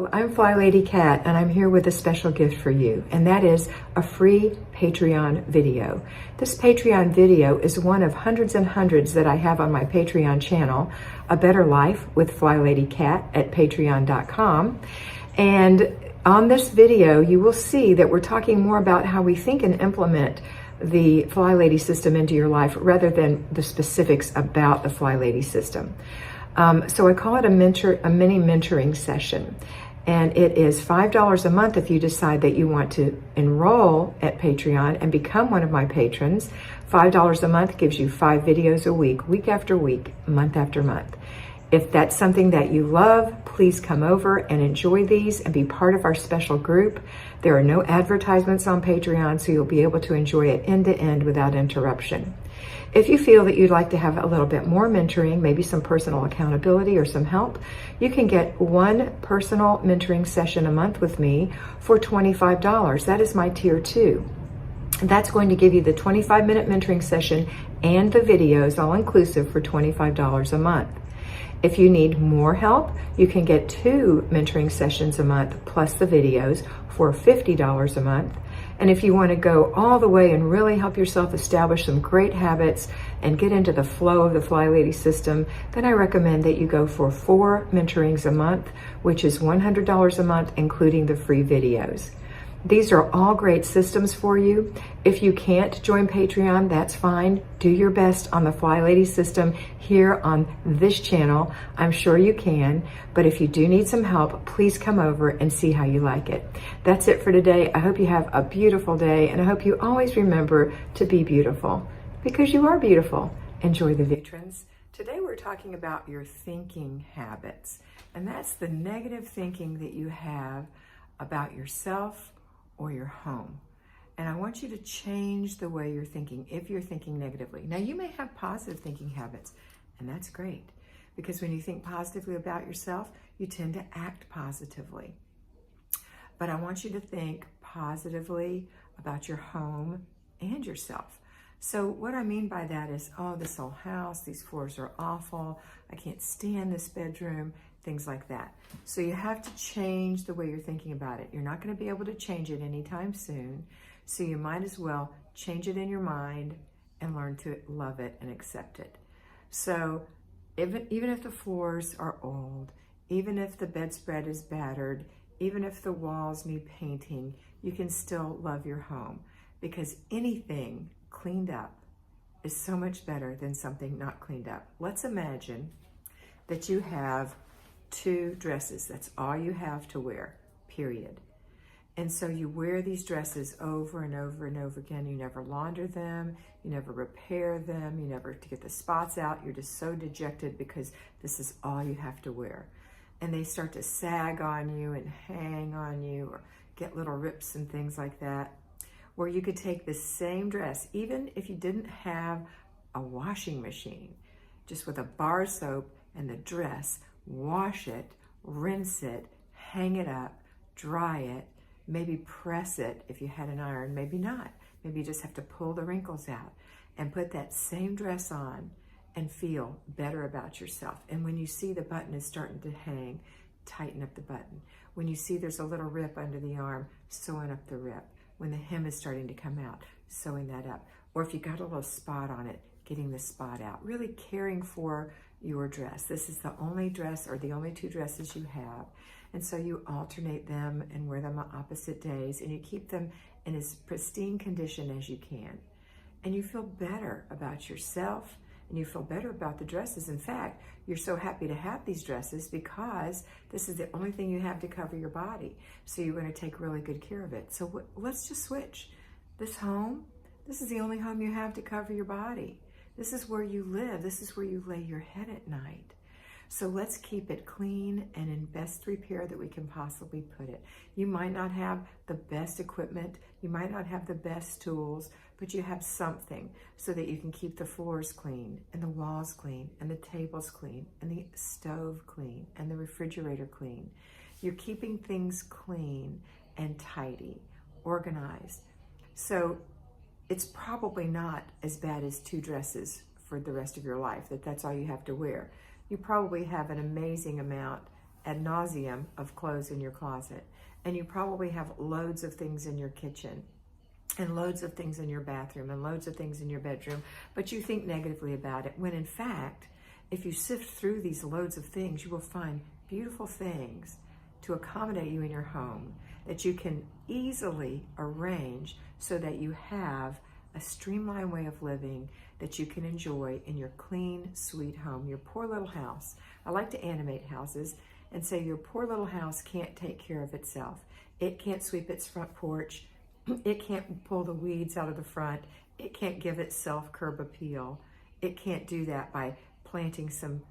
Hello, I'm FlyLady Kat, and I'm here with a special gift for you, and that is a free Patreon video. This Patreon video is one of hundreds and hundreds that I have on my Patreon channel, A Better Life with FlyLady Kat at patreon.com. And on this video, you will see that we're talking more about how we think and implement the FlyLady system into your life rather than the specifics about the FlyLady system. So I call it a mini mentoring session, and it is $5 a month if you decide that you want to enroll at Patreon and become one of my patrons. $5 a month gives you 5 videos a week, week after week, month after month. If that's something that you love, please come over and enjoy these and be part of our special group. There are no advertisements on Patreon, so you'll be able to enjoy it end to end without interruption. If you feel that you'd like to have a little bit more mentoring, maybe some personal accountability or some help, you can get one personal mentoring session a month with me for $25. That is my tier 2. That's going to give you the 25-minute mentoring session and the videos all inclusive for $25 a month. If you need more help, you can get 2 mentoring sessions a month plus the videos for $50 a month. And if you want to go all the way and really help yourself establish some great habits and get into the flow of the FlyLady system, then I recommend that you go for 4 mentorings a month, which is $100 a month, including the free videos. These are all great systems for you. If you can't join Patreon, that's fine. Do your best on the FlyLady system here on this channel. I'm sure you can, but if you do need some help, please come over and see how you like it. That's it for today. I hope you have a beautiful day, and I hope you always remember to be beautiful, because you are beautiful. Enjoy the patrons. Today we're talking about your thinking habits, and that's the negative thinking that you have about yourself or your home. And I want you to change the way you're thinking if you're thinking negatively. Now, you may have positive thinking habits, and that's great, because when you think positively about yourself, you tend to act positively. But I want you to think positively about your home and yourself. So what I mean by that is, oh, this whole house, these floors are awful, I can't stand this bedroom, things like that. So you have to change the way you're thinking about it. You're not going to be able to change it anytime soon, so you might as well change it in your mind and learn to love it and accept it. So even if the floors are old, even if the bedspread is battered, even if the walls need painting, you can still love your home, because anything cleaned up is so much better than something not cleaned up. Let's imagine that you have 2 dresses. That's all you have to wear, period. And so you wear these dresses over and over and over again. You never launder them, you never repair them, you never get the spots out. You're just so dejected because this is all you have to wear. And they start to sag on you and hang on you, or get little rips and things like that. Where you could take the same dress, even if you didn't have a washing machine, just with a bar of soap and the dress, wash it, rinse it, hang it up, dry it, maybe press it if you had an iron, maybe not. Maybe you just have to pull the wrinkles out and put that same dress on and feel better about yourself. And when you see the button is starting to hang, tighten up the button. When you see there's a little rip under the arm, sewing up the rip. When the hem is starting to come out, sewing that up. Or if you got a little spot on it, getting the spot out. Really caring for your dress. This is the only dress or the only 2 dresses you have. And so you alternate them and wear them on opposite days, and you keep them in as pristine condition as you can. And you feel better about yourself, and you feel better about the dresses. In fact, you're so happy to have these dresses because this is the only thing you have to cover your body. So you're going to take really good care of it. So let's just switch. This home, this is the only home you have to cover your body. This is where you live. This is where you lay your head at night. So let's keep it clean and in best repair that we can possibly put it. You might not have the best equipment, you might not have the best tools, but you have something so that you can keep the floors clean and the walls clean and the tables clean and the stove clean and the refrigerator clean. You're keeping things clean and tidy, organized. So it's probably not as bad as 2 dresses for the rest of your life, that's all you have to wear. You probably have an amazing amount ad nauseum of clothes in your closet. And you probably have loads of things in your kitchen and loads of things in your bathroom and loads of things in your bedroom, but you think negatively about it, when in fact, if you sift through these loads of things, you will find beautiful things to accommodate you in your home that you can easily arrange so that you have a streamlined way of living that you can enjoy in your clean, sweet home, your poor little house. I like to animate houses and say your poor little house can't take care of itself. It can't sweep its front porch. It can't pull the weeds out of the front. It can't give itself curb appeal. It can't do that by planting some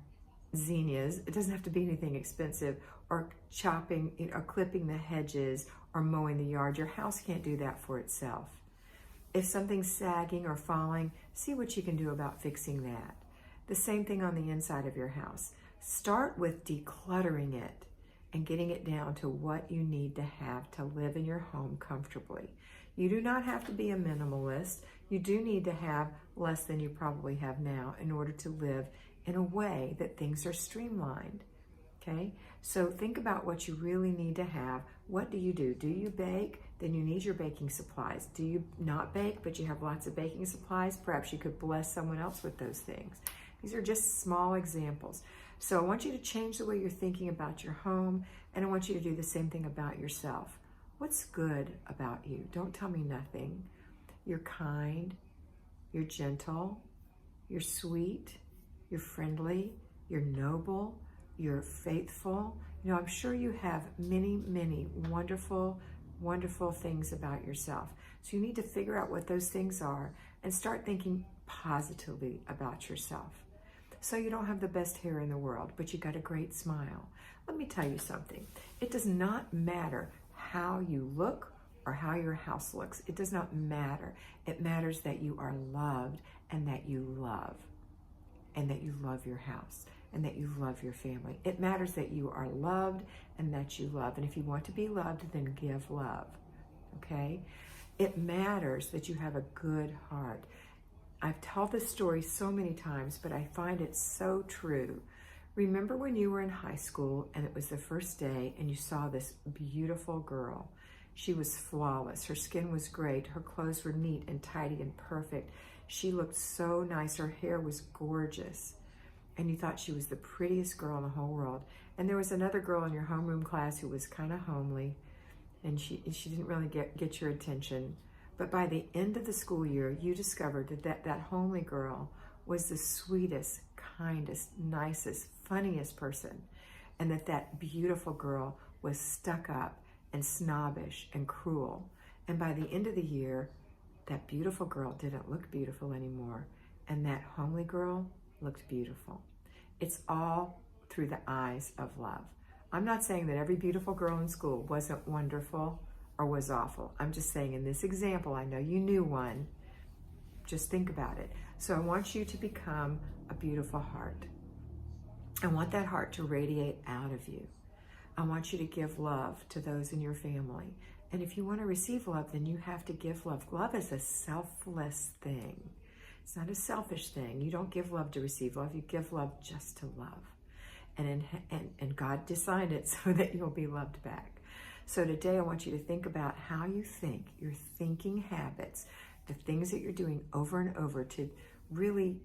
zinnias. It doesn't have to be anything expensive, or chopping or clipping the hedges or mowing the yard. Your house can't do that for itself. If something's sagging or falling, see what you can do about fixing that. The same thing on the inside of your house. Start with decluttering it and getting it down to what you need to have to live in your home comfortably. You do not have to be a minimalist. You do need to have less than you probably have now in order to live in a way that things are streamlined. Okay, so think about what you really need to have. What do you do? Do you bake? Then you need your baking supplies. Do you not bake, but you have lots of baking supplies? Perhaps you could bless someone else with those things. These are just small examples. So I want you to change the way you're thinking about your home, and I want you to do the same thing about yourself. What's good about you? Don't tell me nothing. You're kind, you're gentle, you're sweet, you're friendly, you're noble, you're faithful. You know, I'm sure you have many, many wonderful, wonderful things about yourself. So you need to figure out what those things are and start thinking positively about yourself. So you don't have the best hair in the world, but you got a great smile. Let me tell you something. It does not matter how you look or how your house looks. It does not matter. It matters that you are loved and that you love. And that you love your house, and that you love your family. It matters that you are loved and that you love. And if you want to be loved, then give love, okay? It matters that you have a good heart. I've told this story so many times, but I find it so true. Remember when you were in high school and it was the first day and you saw this beautiful girl? She was flawless. Her skin was great. Her clothes were neat and tidy and perfect. She looked so nice. Her hair was gorgeous. And you thought she was the prettiest girl in the whole world. And there was another girl in your homeroom class who was kind of homely, and she didn't really get your attention. But by the end of the school year, you discovered that homely girl was the sweetest, kindest, nicest, funniest person. And that beautiful girl was stuck up and snobbish and cruel. And by the end of the year, that beautiful girl didn't look beautiful anymore, and that homely girl looked beautiful. It's all through the eyes of love. I'm not saying that every beautiful girl in school wasn't wonderful or was awful. I'm just saying in this example, I know you knew one. Just think about it. So I want you to become a beautiful heart. I want that heart to radiate out of you. I want you to give love to those in your family. And if you want to receive love, then you have to give love. Love is a selfless thing. It's not a selfish thing. You don't give love to receive love. You give love just to love. And God designed it so that you'll be loved back. So today I want you to think about how you think, your thinking habits, the things that you're doing over and over to really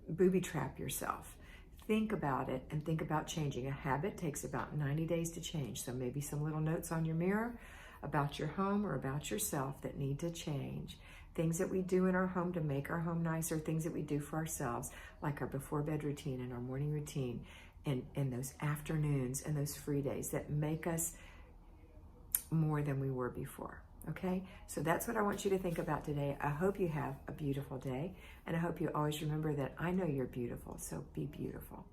booby trap yourself. Think about it and think about changing. A habit takes about 90 days to change. So maybe some little notes on your mirror about your home or about yourself that need to change. Things that we do in our home to make our home nicer, things that we do for ourselves, like our before bed routine and our morning routine, and those afternoons and those free days that make us more than we were before. Okay, so that's what I want you to think about today. I hope you have a beautiful day, and I hope you always remember that I know you're beautiful, so be beautiful.